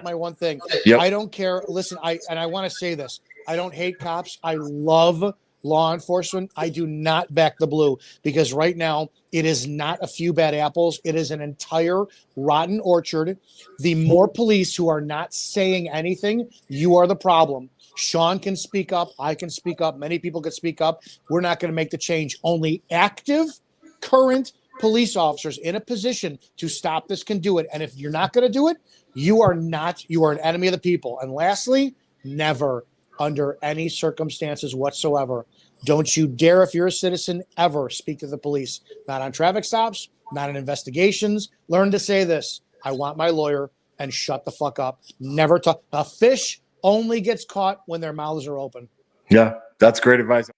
my one thing. Yep. I don't care. Listen, I want to say this. I don't hate cops. I love law enforcement. I do not back the blue because right now it is not a few bad apples. It is an entire rotten orchard. The more police who are not saying anything, you are the problem. Sean can speak up. I can speak up. Many people can speak up. We're not going to make the change. Only active, current police officers in a position to stop this can do it. And if you're not going to do it, you are an enemy of the people. And lastly, never, under any circumstances whatsoever, don't you dare, if you're a citizen, ever speak to the police. Not on traffic stops, not in investigations. Learn to say this: I want my lawyer, and shut the fuck up. Never talk. A fish only gets caught when their mouths are open. Yeah, that's great advice.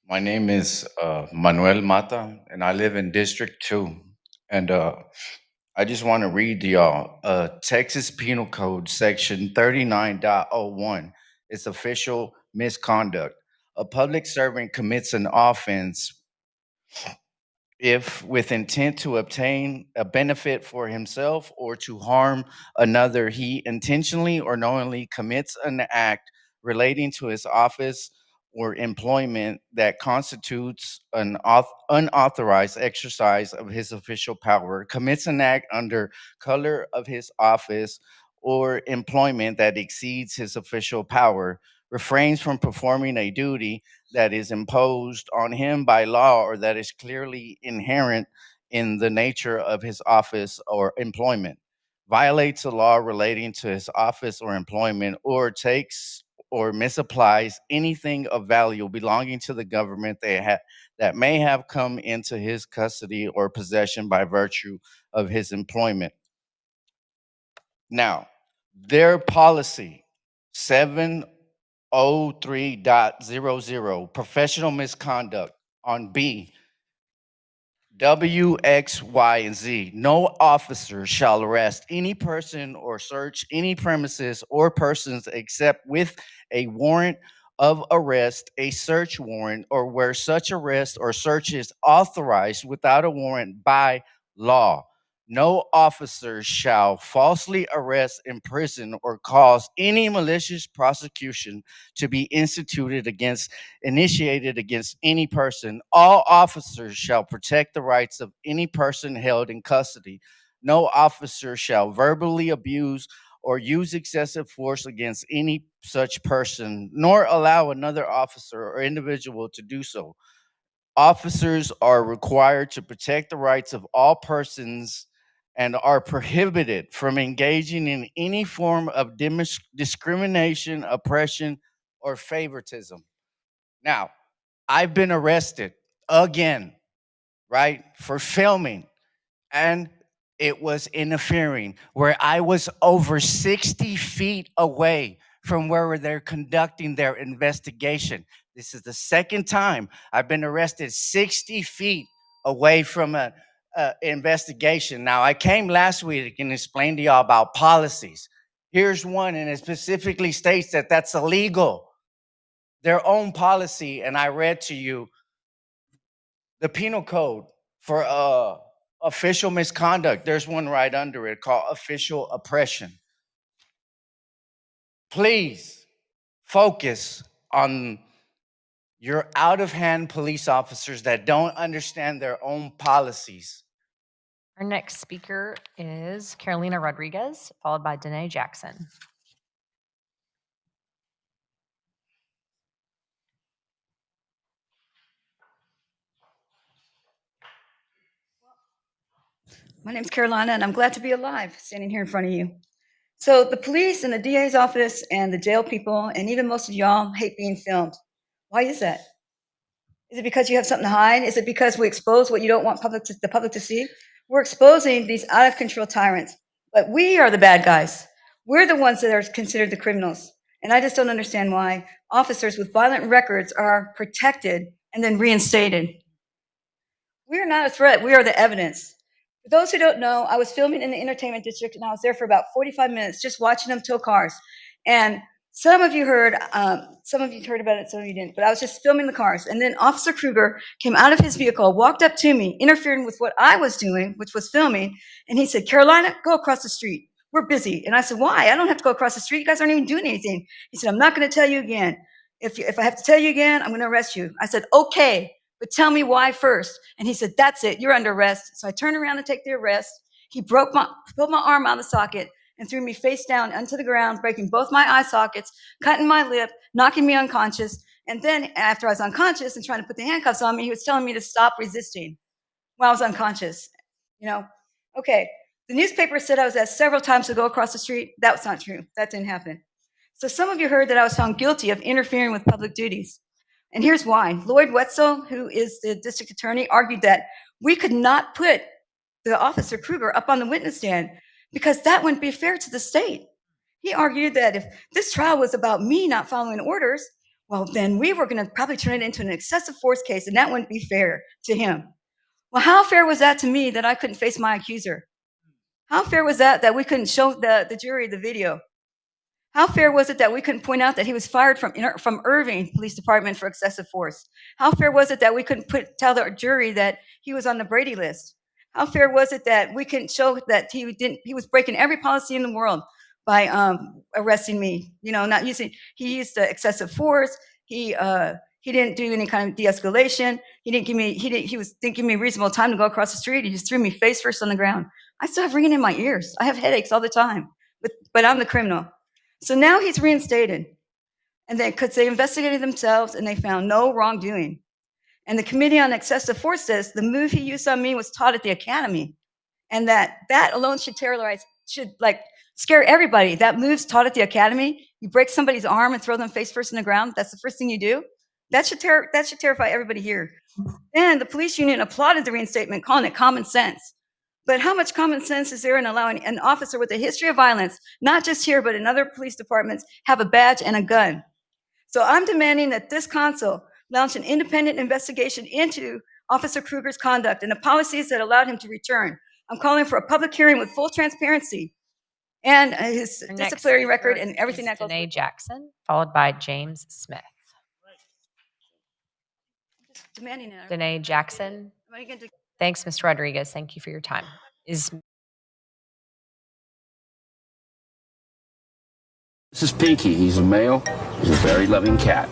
My name is Manuel Mata, and I live in District 2. And I just want to read to y'all Texas Penal Code Section 39.01. It's official misconduct. A public servant commits an offense if with intent to obtain a benefit for himself or to harm another, he intentionally or knowingly commits an act relating to his office or employment that constitutes an unauthorized exercise of his official power, commits an act under color of his office or employment that exceeds his official power, refrains from performing a duty that is imposed on him by law or that is clearly inherent in the nature of his office or employment, violates a law relating to his office or employment, or takes or misapplies anything of value belonging to the government that may have come into his custody or possession by virtue of his employment. Now, their policy 703.00, professional misconduct on B, W, X, Y, and Z. No officer shall arrest any person or search any premises or persons except with a warrant of arrest, a search warrant, or where such arrest or search is authorized without a warrant by law. No officer shall falsely arrest, imprison, or cause any malicious prosecution to be initiated against any person. All officers shall protect the rights of any person held in custody. No officer shall verbally abuse or use excessive force against any such person, nor allow another officer or individual to do so. Officers are required to protect the rights of all persons and are prohibited from engaging in any form of discrimination, oppression, or favoritism. Now, I've been arrested again, right, for filming, and it was interfering where I was over 60 feet away from where they're conducting their investigation. This is the second time I've been arrested 60 feet away from an investigation. Now, I came last week and explained to y'all about policies. Here's one, and it specifically states that that's illegal. Their own policy, and I read to you the penal code for official misconduct. There's one right under it called official oppression. Please focus on your out of hand police officers that don't understand their own policies. Our next speaker is Carolina Rodriguez, followed by Danae Jackson. My name's Carolina, and I'm glad to be alive, standing here in front of you. So the police and the DA's office and the jail people, and even most of y'all, hate being filmed. Why is that? Is it because you have something to hide? Is it because we expose what you don't want the public to see? We're exposing these out of control tyrants, but we are the bad guys. We're the ones that are considered the criminals. And I just don't understand why officers with violent records are protected and then reinstated. We are not a threat. We are the evidence. For those who don't know, I was filming in the entertainment district, and I was there for about 45 minutes just watching them tow cars. And Some of you heard about it, some of you didn't, but I was just filming the cars. And then Officer Krueger came out of his vehicle, walked up to me, interfering with what I was doing, which was filming. And he said, Carolina, go across the street. We're busy. And I said, why? I don't have to go across the street. You guys aren't even doing anything. He said, I'm not going to tell you again. If I have to tell you again, I'm going to arrest you. I said, okay, but tell me why first. And he said, that's it. You're under arrest. So I turned around to take the arrest. He pulled my arm out of the socket and threw me face down onto the ground, breaking both my eye sockets, cutting my lip, knocking me unconscious. And then after I was unconscious and trying to put the handcuffs on me, he was telling me to stop resisting while I was unconscious. Okay. The newspaper said I was asked several times to go across the street. That was not true. That didn't happen. So some of you heard that I was found guilty of interfering with public duties. And here's why. Lloyd Wetzel, who is the district attorney, argued that we could not put the Officer Krueger up on the witness stand because that wouldn't be fair to the state. He argued that if this trial was about me not following orders, well, then we were going to probably turn it into an excessive force case, and that wouldn't be fair to him. Well, how fair was that to me that I couldn't face my accuser? How fair was that we couldn't show the jury the video? How fair was it that we couldn't point out that he was fired from Irving Police Department for excessive force? How fair was it that we couldn't tell the jury that he was on the Brady list? How fair was it that we couldn't show that he was breaking every policy in the world by arresting me? He used excessive force. He didn't do any kind of de-escalation. He didn't give me reasonable time to go across the street. He just threw me face first on the ground. I still have ringing in my ears. I have headaches all the time, but I'm the criminal. So now he's reinstated, and because they investigated themselves and they found no wrongdoing. And the Committee on Excessive Force says the move he used on me was taught at the academy, and that alone should scare everybody. That move's taught at the academy. You break somebody's arm and throw them face first in the ground. That's the first thing you do. That should terrify everybody here. And the police union applauded the reinstatement, calling it common sense. But how much common sense is there in allowing an officer with a history of violence, not just here, but in other police departments, have a badge and a gun? So I'm demanding that this council launch an independent investigation into Officer Krueger's conduct and the policies that allowed him to return. I'm calling for a public hearing with full transparency and his disciplinary record and everything that goes. Danae Jackson, followed by James Smith. Demanding it. Danae Jackson. Thanks, Ms. Rodriguez. Thank you for your time. This is Pinky. He's a male. He's a very loving cat.